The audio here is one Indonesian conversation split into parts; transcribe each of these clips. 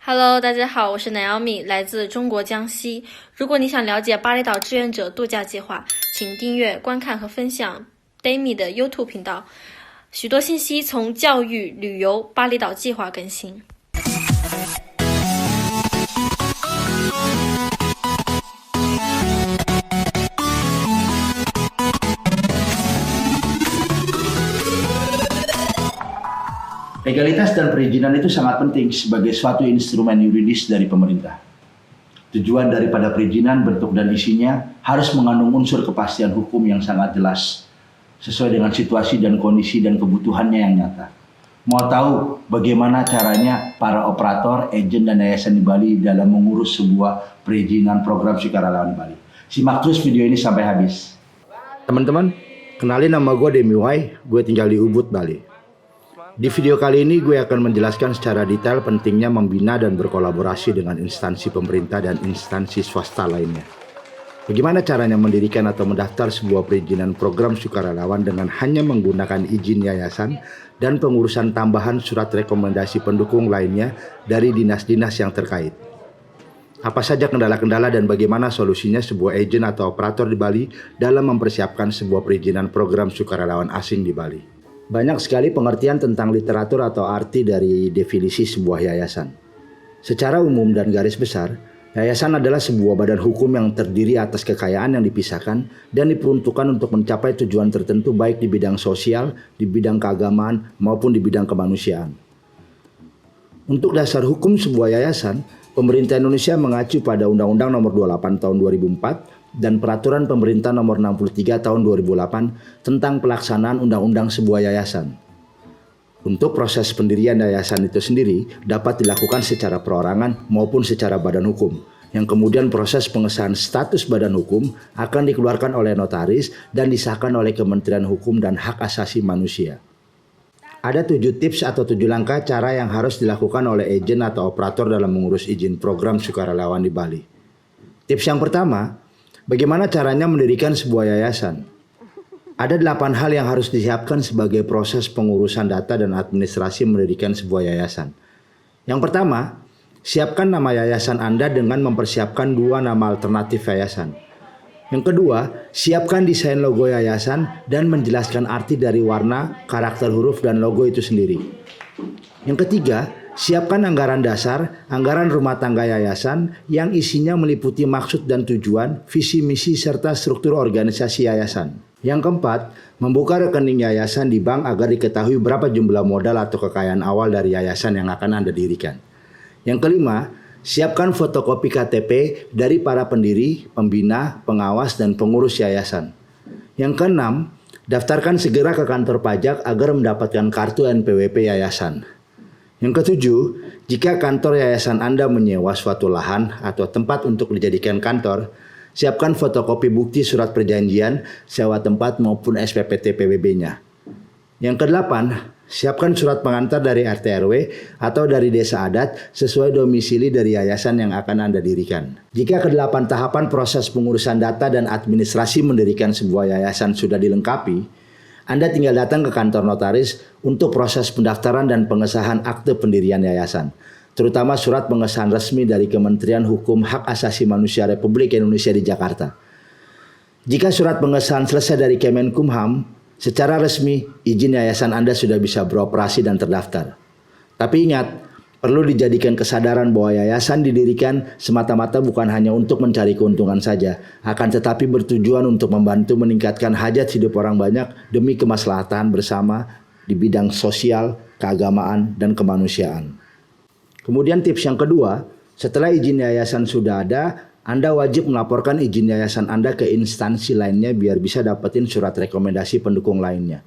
Hello，大家好，我是 Naomi，来自中国江西。如果你想了解巴厘岛志愿者度假计划，请订阅、观看和分享 Dami 的 YouTube 频道，许多信息从教育、旅游、巴厘岛计划更新。Legalitas dan perizinan itu sangat penting sebagai suatu instrumen yuridis dari pemerintah. Tujuan daripada perizinan, bentuk dan isinya harus mengandung unsur kepastian hukum yang sangat jelas, sesuai dengan situasi dan kondisi dan kebutuhannya yang nyata. Mau tahu bagaimana caranya para operator, agen dan yayasan di Bali dalam mengurus sebuah perizinan program sukarelawan Bali? Simak terus video ini sampai habis. Teman-teman, kenalin nama gue Demi Wai, gue tinggal di Ubud, Bali. Di video kali ini gue akan menjelaskan secara detail pentingnya membina dan berkolaborasi dengan instansi pemerintah dan instansi swasta lainnya. Bagaimana caranya mendirikan atau mendaftar sebuah perizinan program sukarelawan dengan hanya menggunakan izin yayasan dan pengurusan tambahan surat rekomendasi pendukung lainnya dari dinas-dinas yang terkait. Apa saja kendala-kendala dan bagaimana solusinya sebuah agen atau operator di Bali dalam mempersiapkan sebuah perizinan program sukarelawan asing di Bali. Banyak sekali pengertian tentang literatur atau arti dari definisi sebuah yayasan. Secara umum dan garis besar, yayasan adalah sebuah badan hukum yang terdiri atas kekayaan yang dipisahkan dan diperuntukkan untuk mencapai tujuan tertentu baik di bidang sosial, di bidang keagamaan, maupun di bidang kemanusiaan. Untuk dasar hukum sebuah yayasan, pemerintah Indonesia mengacu pada Undang-Undang Nomor 28 Tahun 2004 dan Peraturan Pemerintah Nomor 63 Tahun 2008 tentang pelaksanaan undang-undang sebuah yayasan. Untuk proses pendirian yayasan itu sendiri dapat dilakukan secara perorangan maupun secara badan hukum, yang kemudian proses pengesahan status badan hukum akan dikeluarkan oleh notaris dan disahkan oleh Kementerian Hukum dan Hak Asasi Manusia. Ada 7 tips atau 7 langkah cara yang harus dilakukan oleh agen atau operator dalam mengurus izin program sukarelawan di Bali. Tips yang pertama, bagaimana caranya mendirikan sebuah yayasan? Ada 8 hal yang harus disiapkan sebagai proses pengurusan data dan administrasi mendirikan sebuah yayasan. Yang pertama, siapkan nama yayasan Anda dengan mempersiapkan 2 nama alternatif yayasan. Yang kedua, siapkan desain logo yayasan dan menjelaskan arti dari warna, karakter huruf, dan logo itu sendiri. Yang ketiga, siapkan anggaran dasar, anggaran rumah tangga yayasan yang isinya meliputi maksud dan tujuan, visi misi, serta struktur organisasi yayasan. Yang keempat, membuka rekening yayasan di bank agar diketahui berapa jumlah modal atau kekayaan awal dari yayasan yang akan Anda dirikan. Yang kelima, siapkan fotokopi KTP dari para pendiri, pembina, pengawas, dan pengurus yayasan. Yang keenam, daftarkan segera ke kantor pajak agar mendapatkan kartu NPWP yayasan. Yang ketujuh, jika kantor yayasan Anda menyewa suatu lahan atau tempat untuk dijadikan kantor, siapkan fotokopi bukti surat perjanjian, sewa tempat maupun SPPT PBB-nya. Yang kedelapan, siapkan surat pengantar dari RT RW atau dari desa adat sesuai domisili dari yayasan yang akan Anda dirikan. Jika kedelapan tahapan proses pengurusan data dan administrasi mendirikan sebuah yayasan sudah dilengkapi, Anda tinggal datang ke kantor notaris untuk proses pendaftaran dan pengesahan akte pendirian yayasan, terutama surat pengesahan resmi dari Kementerian Hukum Hak Asasi Manusia Republik Indonesia di Jakarta. Jika surat pengesahan selesai dari Kemenkumham, secara resmi izin yayasan Anda sudah bisa beroperasi dan terdaftar. Tapi ingat, perlu dijadikan kesadaran bahwa yayasan didirikan semata-mata bukan hanya untuk mencari keuntungan saja, akan tetapi bertujuan untuk membantu meningkatkan hajat hidup orang banyak demi kemaslahatan bersama di bidang sosial, keagamaan, dan kemanusiaan. Kemudian tips yang kedua, setelah izin yayasan sudah ada, Anda wajib melaporkan izin yayasan Anda ke instansi lainnya biar bisa dapetin surat rekomendasi pendukung lainnya.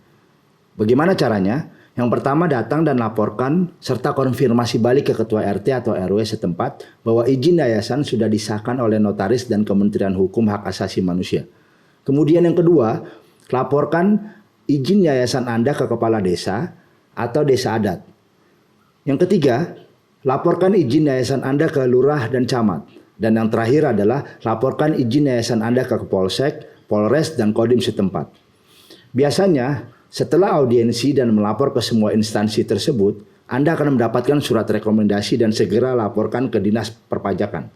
Bagaimana caranya? Yang pertama, datang dan laporkan serta konfirmasi balik ke ketua RT atau RW setempat bahwa izin yayasan sudah disahkan oleh notaris dan Kementerian Hukum Hak Asasi Manusia. Kemudian yang kedua, laporkan izin yayasan Anda ke kepala desa atau desa adat. Yang ketiga, laporkan izin yayasan Anda ke lurah dan camat. Dan yang terakhir adalah laporkan izin yayasan Anda ke Polsek, Polres, dan Kodim setempat. Biasanya, Setelah audiensi dan melapor ke semua instansi tersebut, Anda akan mendapatkan surat rekomendasi dan segera laporkan ke Dinas Perpajakan.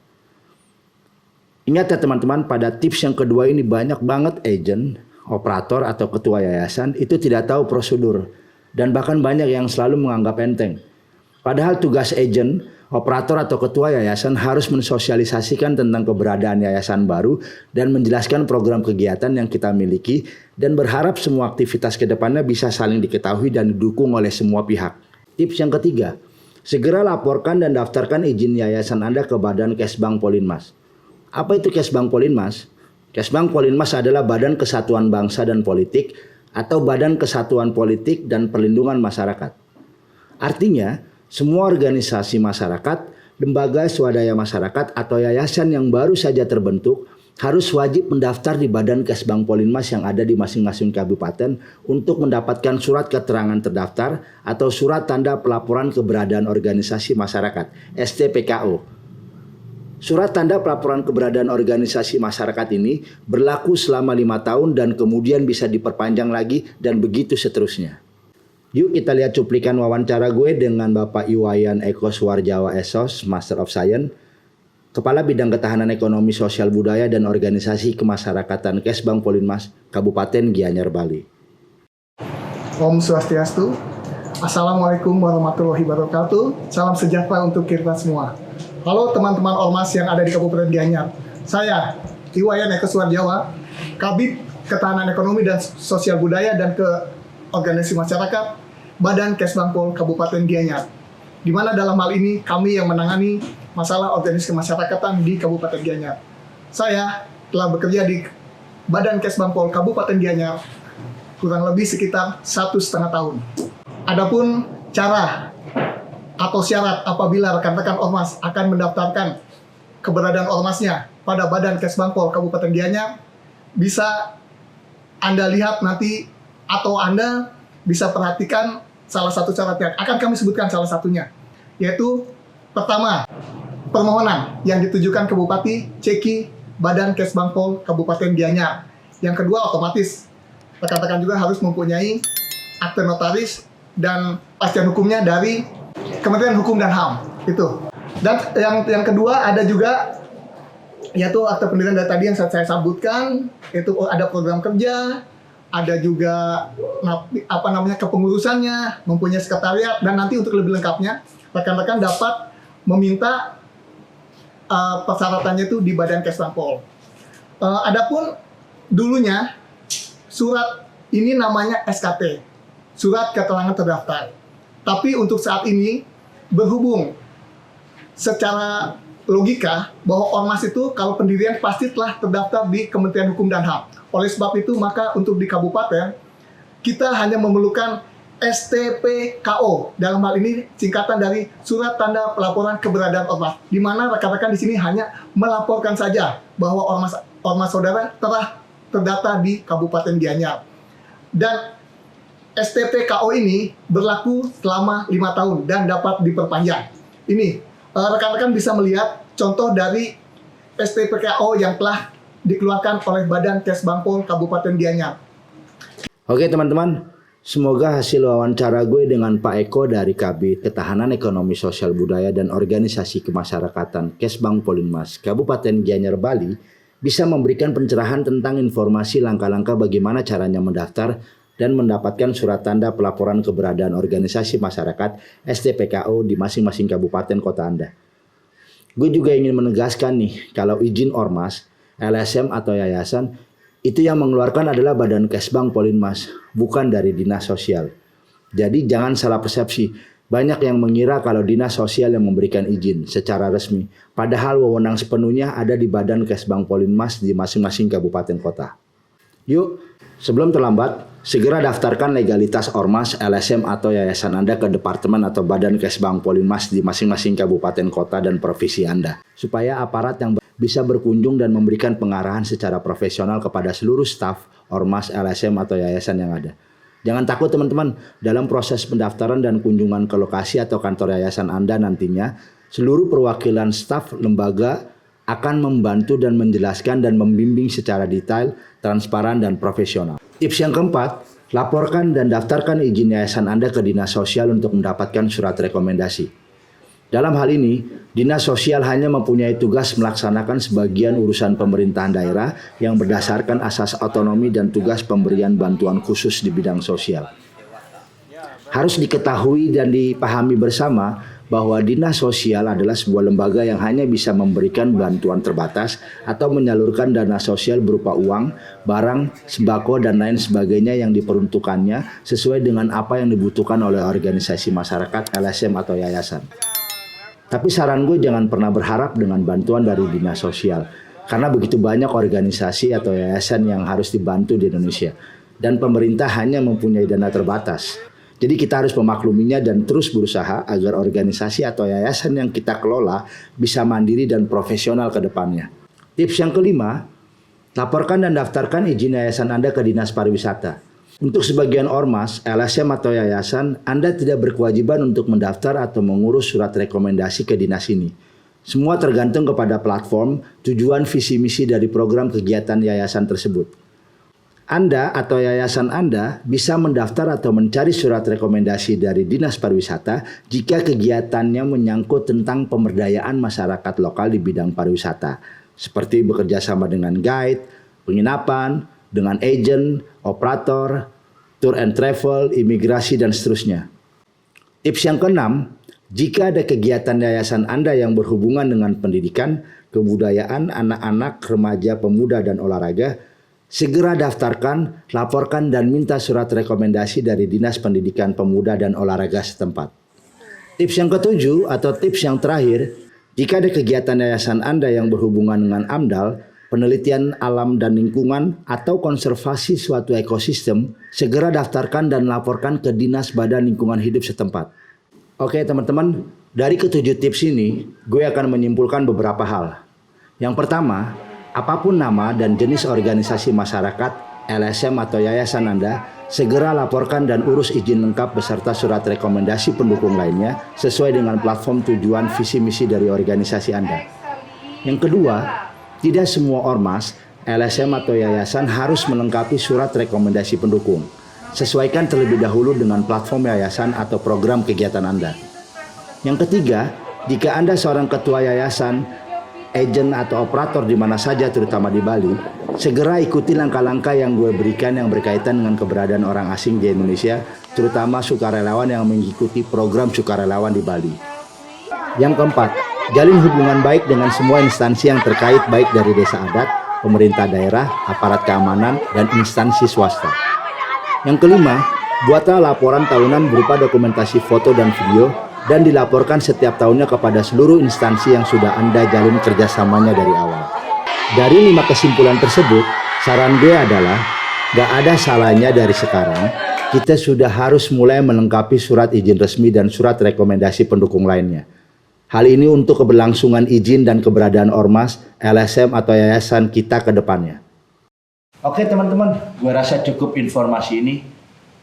Ingat ya teman-teman, pada tips yang kedua ini banyak banget agen, operator atau ketua yayasan itu tidak tahu prosedur dan bahkan banyak yang selalu menganggap enteng. Padahal tugas agen, operator atau ketua yayasan harus mensosialisasikan tentang keberadaan yayasan baru dan menjelaskan program kegiatan yang kita miliki dan berharap semua aktivitas ke depannya bisa saling diketahui dan didukung oleh semua pihak. Tips yang ketiga, segera laporkan dan daftarkan izin yayasan Anda ke Badan Kesbang Polinmas. Apa itu Kesbang Polinmas? Kesbang Polinmas adalah Badan Kesatuan Bangsa dan Politik atau Badan Kesatuan Politik dan Perlindungan Masyarakat. Artinya, semua organisasi masyarakat, lembaga swadaya masyarakat atau yayasan yang baru saja terbentuk harus wajib mendaftar di Badan Kesbang Polinmas yang ada di masing-masing kabupaten untuk mendapatkan surat keterangan terdaftar atau surat tanda pelaporan keberadaan organisasi masyarakat (STPKO). Surat tanda pelaporan keberadaan organisasi masyarakat ini berlaku selama 5 tahun dan kemudian bisa diperpanjang lagi dan begitu seterusnya. Yuk kita lihat cuplikan wawancara gue dengan Bapak Iwayan Eko Suwarjawa SOS, Master of Science, Kepala Bidang Ketahanan Ekonomi Sosial Budaya dan Organisasi Kemasyarakatan Kesbang Polinmas, Kabupaten Gianyar, Bali. Om Swastiastu. Assalamualaikum warahmatullahi wabarakatuh. Salam sejahtera untuk kita semua. Halo teman-teman Ormas yang ada di Kabupaten Gianyar. Saya Iwayan Eko Suwarjawa, Kabid Ketahanan Ekonomi dan Sosial Budaya dan Organisasi Masyarakat Badan Kesbangpol Kabupaten Gianyar, di mana dalam hal ini kami yang menangani masalah organisasi kemasyarakatan di Kabupaten Gianyar. Saya telah bekerja di Badan Kesbangpol Kabupaten Gianyar kurang lebih sekitar 1,5 tahun. Adapun cara atau syarat apabila rekan-rekan Ormas akan mendaftarkan keberadaan Ormasnya pada Badan Kesbangpol Kabupaten Gianyar, bisa Anda lihat nanti atau Anda bisa perhatikan salah satu syaratnya. Akan kami sebutkan salah satunya, yaitu pertama, permohonan yang ditujukan ke Bupati Ceki Badan Kesbangpol Kabupaten Gianyar. Yang kedua, otomatis rekan-rekan juga harus mempunyai akte notaris dan kepastian hukumnya dari Kementerian Hukum dan HAM. Itu. Dan yang kedua ada juga yaitu akte pendirian dari tadi yang saya sebutkan, itu ada program kerja, ada juga kepengurusannya, mempunyai sekretariat, dan nanti untuk lebih lengkapnya rekan-rekan dapat meminta persyaratannya itu di Badan Kesbangpol. Adapun dulunya surat ini namanya SKT, surat keterangan terdaftar. Tapi untuk saat ini berhubung secara logika bahwa Ormas itu kalau pendirian pasti telah terdaftar di Kementerian Hukum dan HAM. Oleh sebab itu maka untuk di kabupaten kita hanya memerlukan STPKO, dalam hal ini singkatan dari Surat Tanda Pelaporan Keberadaan Ormas, di mana rekan-rekan di sini hanya melaporkan saja bahwa ormas saudara telah terdaftar di Kabupaten Gianyar. Dan STPKO ini berlaku selama 5 tahun dan dapat diperpanjang. Ini rekan-rekan bisa melihat contoh dari STPKO yang telah dikeluarkan oleh Badan Kesbangpol Kabupaten Gianyar. Oke teman-teman, semoga hasil wawancara gue dengan Pak Eko dari Kabid Ketahanan Ekonomi Sosial Budaya dan Organisasi Kemasyarakatan Kesbang Polinmas Kabupaten Gianyar, Bali bisa memberikan pencerahan tentang informasi langkah-langkah bagaimana caranya mendaftar dan mendapatkan surat tanda pelaporan keberadaan organisasi masyarakat STPKO di masing-masing kabupaten kota Anda. Gue juga ingin menegaskan nih, kalau izin Ormas, LSM atau yayasan, itu yang mengeluarkan adalah Badan Kesbang Polinmas, bukan dari Dinas Sosial. Jadi jangan salah persepsi, banyak yang mengira kalau Dinas Sosial yang memberikan izin secara resmi, padahal wewenang sepenuhnya ada di Badan Kesbang Polinmas di masing-masing kabupaten kota. Yuk, sebelum terlambat, segera daftarkan legalitas Ormas, LSM atau yayasan Anda ke Departemen atau Badan Kesbang Polinmas di masing-masing kabupaten kota dan provinsi Anda, supaya aparat yang bisa berkunjung dan memberikan pengarahan secara profesional kepada seluruh staf Ormas, LSM atau yayasan yang ada. Jangan takut teman-teman, dalam proses pendaftaran dan kunjungan ke lokasi atau kantor yayasan Anda nantinya, seluruh perwakilan staf lembaga akan membantu dan menjelaskan dan membimbing secara detail, transparan, dan profesional. Tips yang keempat, Laporkan dan daftarkan izin yayasan Anda ke Dinas Sosial untuk mendapatkan surat rekomendasi. Dalam hal ini, Dinas Sosial hanya mempunyai tugas melaksanakan sebagian urusan pemerintahan daerah yang berdasarkan asas otonomi dan tugas pemberian bantuan khusus di bidang sosial. Harus diketahui dan dipahami bersama bahwa Dinas Sosial adalah sebuah lembaga yang hanya bisa memberikan bantuan terbatas atau menyalurkan dana sosial berupa uang, barang, sembako, dan lain sebagainya yang diperuntukannya sesuai dengan apa yang dibutuhkan oleh organisasi masyarakat, LSM atau yayasan. Tapi saran gue jangan pernah berharap dengan bantuan dari Dinas Sosial, karena begitu banyak organisasi atau yayasan yang harus dibantu di Indonesia, dan pemerintah hanya mempunyai dana terbatas. Jadi kita harus memakluminya dan terus berusaha agar organisasi atau yayasan yang kita kelola bisa mandiri dan profesional ke depannya. Tips yang kelima, laporkan dan daftarkan izin yayasan Anda ke Dinas Pariwisata. Untuk sebagian ormas, LSM atau yayasan, Anda tidak berkewajiban untuk mendaftar atau mengurus surat rekomendasi ke dinas ini. Semua tergantung kepada platform, tujuan visi misi dari program kegiatan yayasan tersebut. Anda atau yayasan Anda bisa mendaftar atau mencari surat rekomendasi dari Dinas Pariwisata jika kegiatannya menyangkut tentang pemberdayaan masyarakat lokal di bidang pariwisata, seperti bekerja sama dengan guide, penginapan, dengan agen, operator, tour and travel, imigrasi, dan seterusnya. Tips yang keenam, jika ada kegiatan yayasan Anda yang berhubungan dengan pendidikan, kebudayaan, anak-anak, remaja, pemuda, dan olahraga, segera daftarkan, laporkan, dan minta surat rekomendasi dari Dinas Pendidikan Pemuda dan Olahraga setempat. Tips yang ketujuh atau tips yang terakhir, jika ada kegiatan yayasan Anda yang berhubungan dengan AMDAL, penelitian alam dan lingkungan, atau konservasi suatu ekosistem, segera daftarkan dan laporkan ke Dinas Badan Lingkungan Hidup setempat. Oke teman-teman, dari ketujuh tips ini, gue akan menyimpulkan beberapa hal. Yang pertama, apapun nama dan jenis organisasi masyarakat, LSM atau yayasan Anda, segera laporkan dan urus izin lengkap beserta surat rekomendasi pendukung lainnya sesuai dengan platform tujuan visi misi dari organisasi Anda. Yang kedua, tidak semua ormas, LSM atau yayasan harus melengkapi surat rekomendasi pendukung. Sesuaikan terlebih dahulu dengan platform yayasan atau program kegiatan Anda. Yang ketiga, jika Anda seorang ketua yayasan, agen atau operator di mana saja terutama di Bali, segera ikuti langkah-langkah yang gue berikan yang berkaitan dengan keberadaan orang asing di Indonesia, terutama sukarelawan yang mengikuti program sukarelawan di Bali. Yang keempat, jalin hubungan baik dengan semua instansi yang terkait baik dari desa adat, pemerintah daerah, aparat keamanan, dan instansi swasta. Yang kelima, buatlah laporan tahunan berupa dokumentasi foto dan video dan dilaporkan setiap tahunnya kepada seluruh instansi yang sudah Anda jalin kerjasamanya dari awal. Dari 5 kesimpulan tersebut, saran gue adalah gak ada salahnya dari sekarang kita sudah harus mulai melengkapi surat izin resmi dan surat rekomendasi pendukung lainnya. Hal ini untuk keberlangsungan izin dan keberadaan ormas, LSM atau yayasan kita ke depannya. Oke teman-teman, gue rasa cukup informasi ini.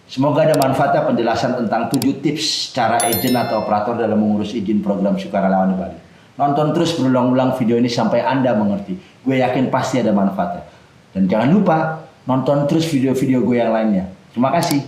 Semoga ada manfaatnya penjelasan tentang 7 tips cara agen atau operator dalam mengurus izin program sukarelawan di Bali. Nonton terus berulang-ulang video ini sampai Anda mengerti. Gue yakin pasti ada manfaatnya. Dan jangan lupa nonton terus video-video gue yang lainnya. Terima kasih.